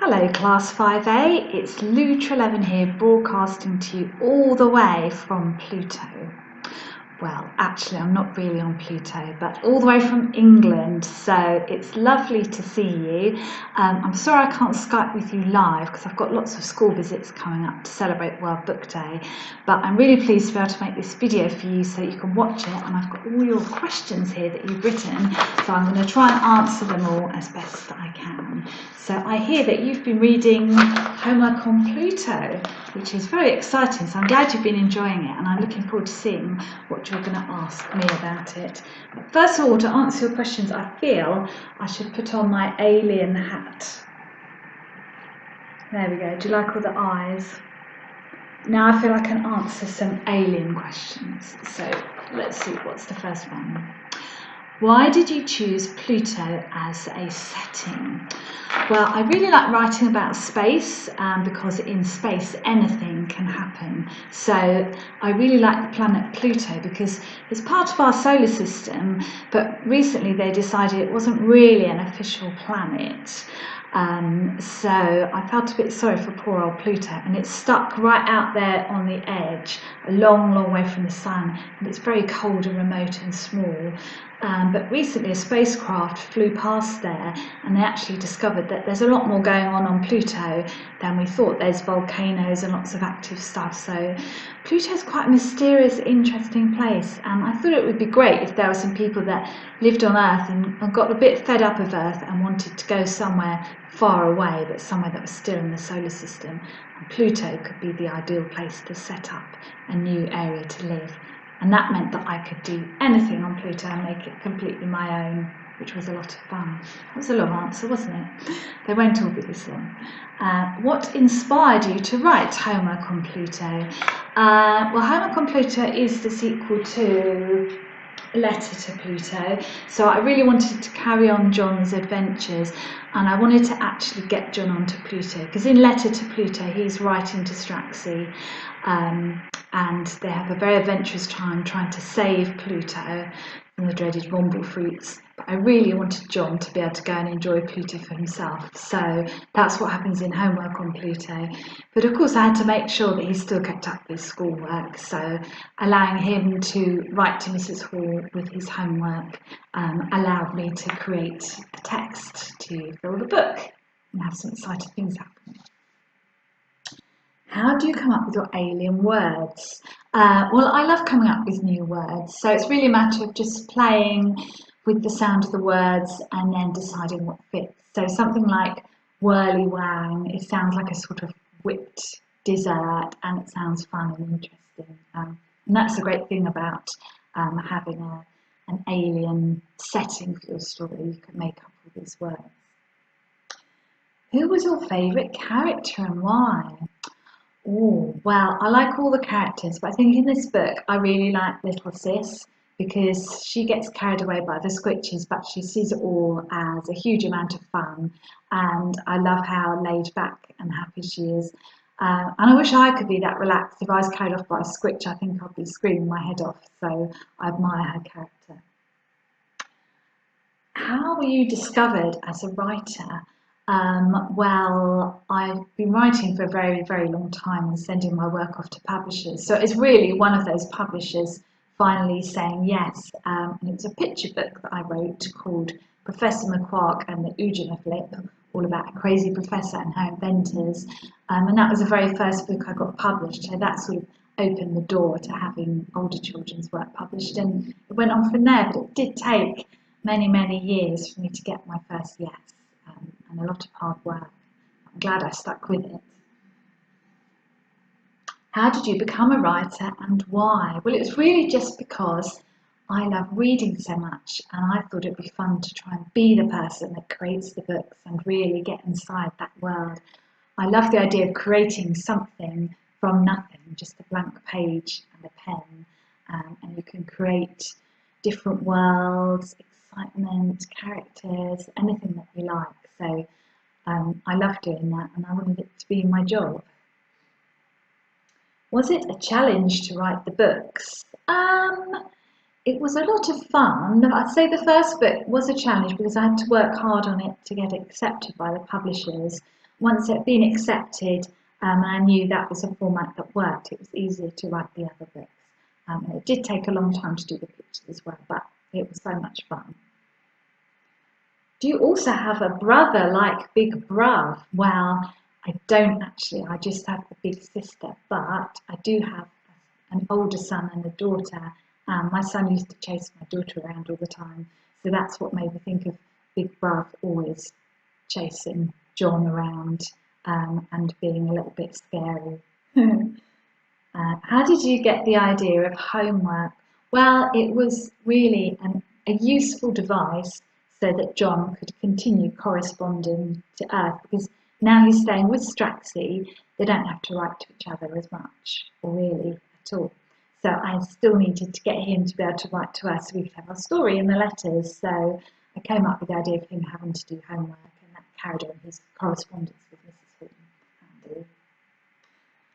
Hello Class 5A, it's Lou Treleaven here broadcasting to you all the way from Pluto. Well, actually I'm not really on Pluto, but all the way from England, so it's lovely to see you. I'm sorry I can't Skype with you live because I've got lots of school visits coming up to celebrate World Book Day, but I'm really pleased to be able to make this video for you so that you can watch it, and I've got all your questions here that you've written, so I'm going to try and answer them all as best I can. So I hear that you've been reading homework on Pluto, which is very exciting, so I'm glad you've been enjoying it, and I'm looking forward to seeing what you're going to ask me about it. But first of all, to answer your questions, I feel I should put on my alien hat. There we go. Do you like all the eyes? Now I feel I can answer some alien questions. So let's see, what's the first one? Why did you choose Pluto as a setting? Well, I really like writing about space because in space anything can happen. So I really like the planet Pluto because it's part of our solar system, but recently they decided it wasn't really an official planet. So I felt a bit sorry for poor old Pluto, and it's stuck right out there on the edge, a long, long way from the sun, and it's very cold and remote and small. But recently a spacecraft flew past there, and they actually discovered that there's a lot more going on Pluto than we thought. There's volcanoes and lots of active stuff, so Pluto's quite a mysterious, interesting place, and I thought it would be great if there were some people that lived on Earth and got a bit fed up of Earth and wanted to go somewhere far away, but somewhere that was still in the solar system, and Pluto could be the ideal place to set up a new area to live. And that meant that I could do anything on Pluto and make it completely my own, which was a lot of fun. That was a long answer, wasn't it? They won't all be this long. What inspired you to write Homework on Pluto? Well, Homework on Pluto is the sequel to Letter to Pluto, so I really wanted to carry on John's adventures, and I wanted to actually get John onto Pluto, because in Letter to Pluto he's writing to Straxy, and they have a very adventurous time trying to save Pluto from the dreaded rumble fruits. But I really wanted John to be able to go and enjoy Pluto for himself, so that's what happens in Homework on Pluto. But of course I had to make sure that he still kept up with schoolwork, so allowing him to write to Mrs. Hall with his homework allowed me to create a text to fill the book and have some exciting things happen. How do you come up with your alien words? Well, I love coming up with new words, so it's really a matter of just playing with the sound of the words and then deciding what fits. So something like whirly wang, it sounds like a sort of whipped dessert, and it sounds fun and interesting. And that's the great thing about having an alien setting for your story. You can make up all these words. Who was your favourite character and why? Oh, well, I like all the characters, but I think in this book I really like Little Sis because she gets carried away by the squitches, but she sees it all as a huge amount of fun, and I love how laid back and happy she is. And I wish I could be that relaxed. If I was carried off by a squitch, I think I'd be screaming my head off, so I admire her character. How were you discovered as a writer? Well, I've been writing for a very, very long time and sending my work off to publishers. So it's really one of those publishers finally saying yes. And it was a picture book that I wrote called Professor McQuark and the Ujima Flip, all about a crazy professor and her inventors. And that was the very first book I got published. So that sort of opened the door to having older children's work published. And it went on from there, but it did take many, many years for me to get my first yes. And a lot of hard work. I'm glad I stuck with it. How did you become a writer and why? Well, it was really just because I love reading so much, and I thought it'd be fun to try and be the person that creates the books and really get inside that world. I love the idea of creating something from nothing, just a blank page and a pen, and you can create different worlds, excitement, characters, anything that you like. So I love doing that, and I wanted it to be my job. Was it a challenge to write the books? It was a lot of fun. I'd say the first book was a challenge because I had to work hard on it to get it accepted by the publishers. once it had been accepted, and I knew that was a format that worked, it was easier to write the other books. And it did take a long time to do the pictures as well, but it was so much fun. Do you also have a brother like Big Bruv? Well, I don't actually, I just have a big sister, but I do have an older son and a daughter. My son used to chase my daughter around all the time, so that's what made me think of Big Bruv always chasing John around and being a little bit scary. How did you get the idea of homework? Well, it was really a useful device so that John could continue corresponding to Earth, because now he's staying with Straxy, they don't have to write to each other as much, or really at all. So I still needed to get him to be able to write to us so we could have our story in the letters. So I came up with the idea of him having to do homework, and that carried on his correspondence with Mrs. Horton.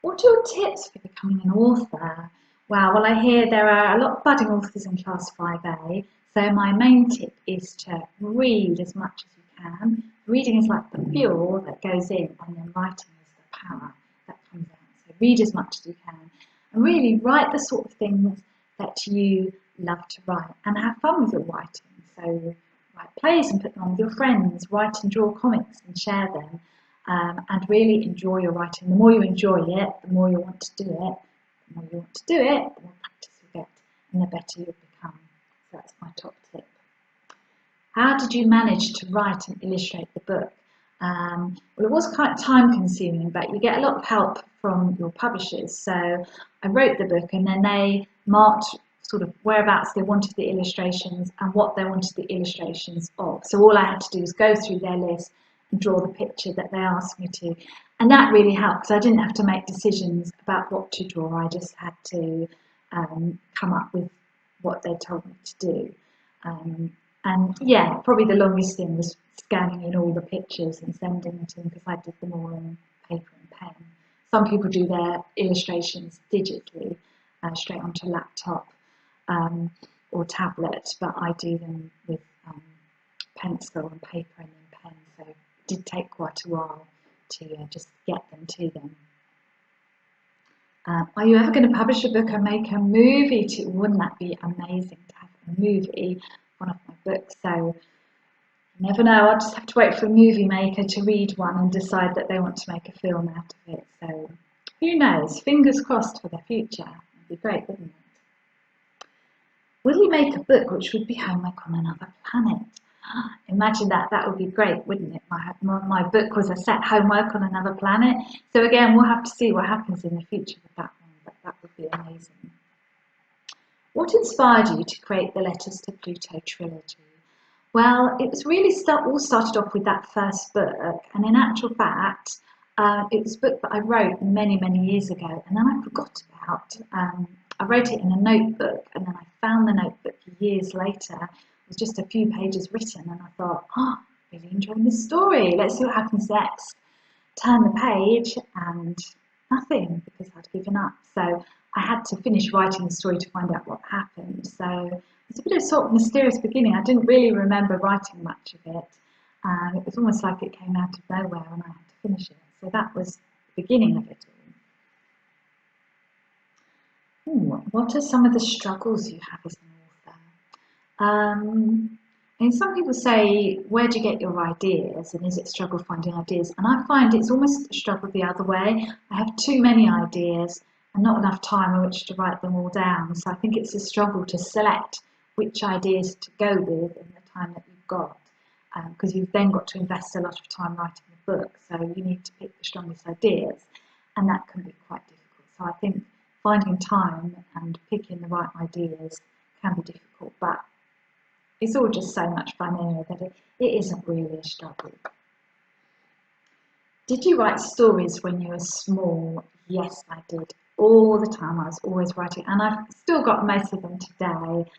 What are your tips for becoming an author? Well, I hear there are a lot of budding authors in Class 5A, so my main tip is to read as much as you can. Reading is like the fuel that goes in, and then writing is the power that comes out. So read as much as you can, and really write the sort of things that you love to write, and have fun with your writing. So write plays and put them on with your friends, write and draw comics and share them. And really enjoy your writing. The more you enjoy it, the more you want to do it. The more you want to do it, the more practice you get, and the better you'll become. So that's my top tip. How did you manage to write and illustrate the book? Well, it was quite time consuming, but you get a lot of help from your publishers. So I wrote the book, and then they marked sort of whereabouts they wanted the illustrations and what they wanted the illustrations of. So all I had to do was go through their list and draw the picture that they asked me to, and that really helped because I didn't have to make decisions about what to draw. I just had to come up with what they told me to do. And yeah, probably the longest thing was scanning in all the pictures and sending them to them, because I did them all on paper and pen. Some people do their illustrations digitally, straight onto laptop or tablet, but I do them with pencil and paper and then pen, so it did take quite a while to just get them to them. Are you ever going to publish a book and make a movie too? Wouldn't that be amazing to have a movie, one of my books? So you never know, I'll just have to wait for a movie maker to read one and decide that they want to make a film out of it. So who knows, fingers crossed for the future. It'd be great, wouldn't it? Will you make a book which would be homework on another planet? Imagine that, that would be great, wouldn't it? My book was a set homework on another planet. So again, we'll have to see what happens in the future with that one, but that would be amazing. What inspired you to create the Letters to Pluto trilogy? Well, it was really all started off with that first book, and in actual fact, it was a book that I wrote many, many years ago, and then I forgot about. I wrote it in a notebook, and then I found the notebook years later. It was just a few pages written, and I thought, oh, really enjoying this story. Let's see what happens next. Turn the page, and nothing, because I'd given up. So I had to finish writing the story to find out what happened. So it's a bit of a sort of mysterious beginning. I didn't really remember writing much of it. It was almost like it came out of nowhere, and I had to finish it. So that was the beginning of it all. Ooh, what are some of the struggles you have as an author? And some people say, where do you get your ideas, and is it a struggle finding ideas? And I find it's almost a struggle the other way. I have too many ideas and not enough time in which to write them all down. So I think it's a struggle to select which ideas to go with in the time that you've got, because you've then got to invest a lot of time writing the book. So you need to pick the strongest ideas, and that can be quite difficult. So I think finding time and picking the right ideas can be difficult, but it's all just so much fun anyway that it isn't really a struggle. Did you write stories when you were small? Yes, I did. All the time. I was always writing, and I've still got most of them today,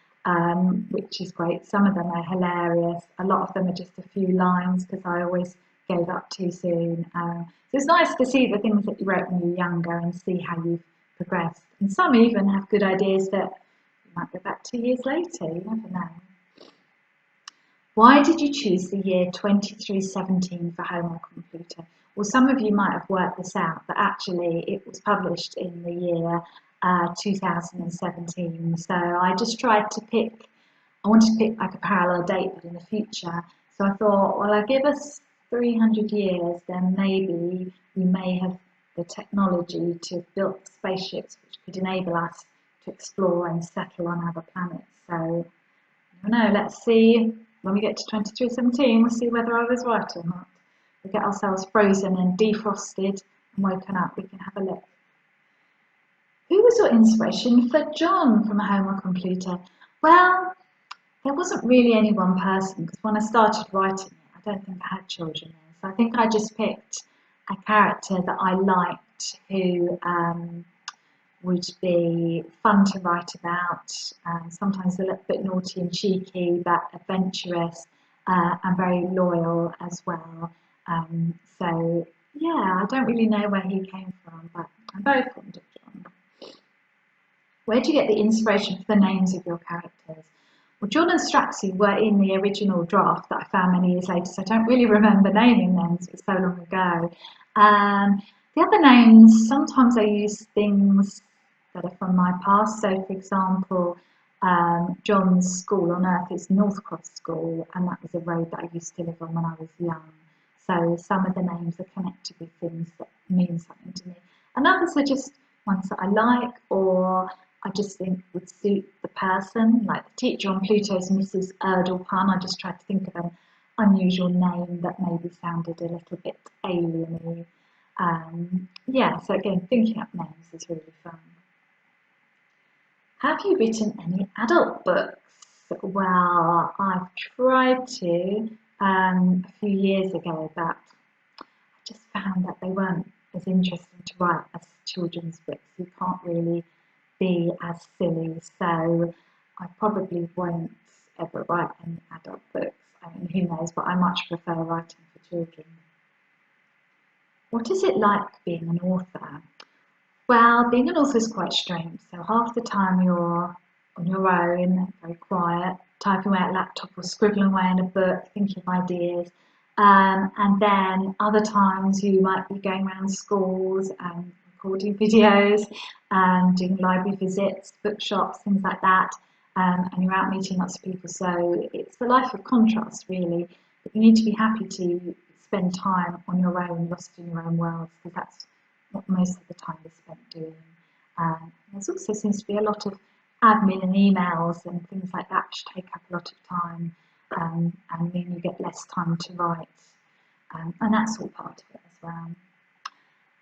which is great. Some of them are hilarious. A lot of them are just a few lines because I always gave up too soon. So it's nice to see the things that you wrote when you were younger and see how you've progressed. And some even have good ideas that you might go back 2 years later. You never know. Why did you choose the year 2317 for homework on Pluto? Well, some of you might have worked this out, but actually it was published in the year 2017. So I just tried to pick, I wanted to pick like a parallel date, but in the future. So I thought, well, I'll give us 300 years, then maybe we may have the technology to build spaceships which could enable us to explore and settle on other planets. So I don't know, let's see when we get to 2317, we'll see whether I was right or not. We'll get ourselves frozen and defrosted and woken up. We can have a look. Who was your inspiration for John from Homework on Pluto? Well, there wasn't really any one person, because when I started writing it, I don't think I had children then. So I think I just picked a character that I liked who would be fun to write about, sometimes a little bit naughty and cheeky, but adventurous and very loyal as well. So yeah, I don't really know where he came from, but I'm very fond of John. Where do you get the inspiration for the names of your characters? Well, John and Straxy were in the original draft that I found many years later, so I don't really remember naming them because it was so long ago. The other names, sometimes I use things that are from my past. So, for example, John's school on Earth is Northcross School, and that was a road that I used to live on when I was young. So some of the names are connected with things that mean something to me. And others are just ones that I like or I just think would suit the person. Like the teacher on Pluto's Mrs. Erdlepun, I just tried to think of an unusual name that maybe sounded a little bit alien-y. Yeah, so again, thinking up names is really fun. Have you written any adult books? Well, I've tried to a few years ago, but I just found that they weren't as interesting to write as children's books. You can't really be as silly, so I probably won't ever write any adult books. I mean, who knows, but I much prefer writing for children. What is it like being an author? Well, being an author is quite strange. So half the time you're on your own, very quiet, typing away at a laptop or scribbling away in a book, thinking of ideas. And then other times you might be going around schools and recording videos and doing library visits, bookshops, things like that. And you're out meeting lots of people. So it's a life of contrast, really. But you need to be happy to spend time on your own, lost in your own world, because that's what most of the time is spent doing. There also seems to be a lot of admin and emails and things like that which take up a lot of time and mean you get less time to write. And that's all part of it as well.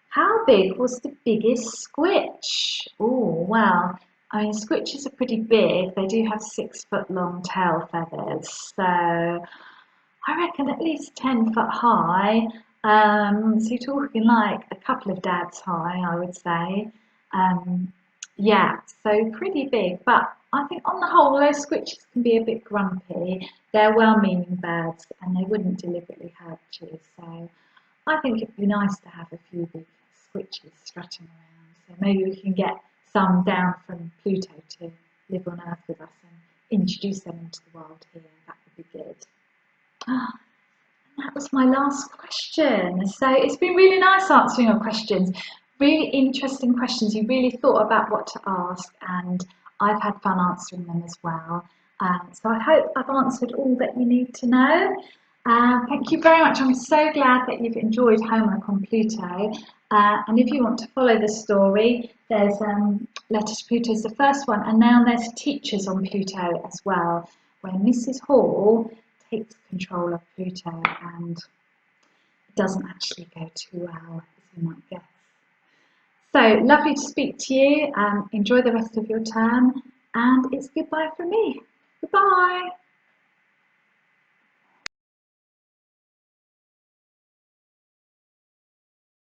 How big was the biggest squitch? Oh, well, I mean, squitches are pretty big. They do have 6-foot long tail feathers. So I reckon at least 10 foot high. So you're talking like a couple of dads high, I would say. Yeah, so pretty big. But I think on the whole, those squitches can be a bit grumpy. They're well-meaning birds and they wouldn't deliberately hurt you. So I think it'd be nice to have a few big squitches strutting around. So maybe we can get some down from Pluto to live on Earth with us and introduce them into the world here. That would be good. That was my last question. So it's been really nice answering your questions. Really interesting questions. You really thought about what to ask and I've had fun answering them as well. So I hope I've answered all that you need to know. Thank you very much. I'm so glad that you've enjoyed Homework on Pluto. And if you want to follow the story, there's Letter to Pluto is the first one, and now there's Teachers on Pluto as well, where Mrs. Hall takes control of Pluto and it doesn't actually go too well, as you might guess. So lovely to speak to you. Enjoy the rest of your term, and it's goodbye from me. Goodbye.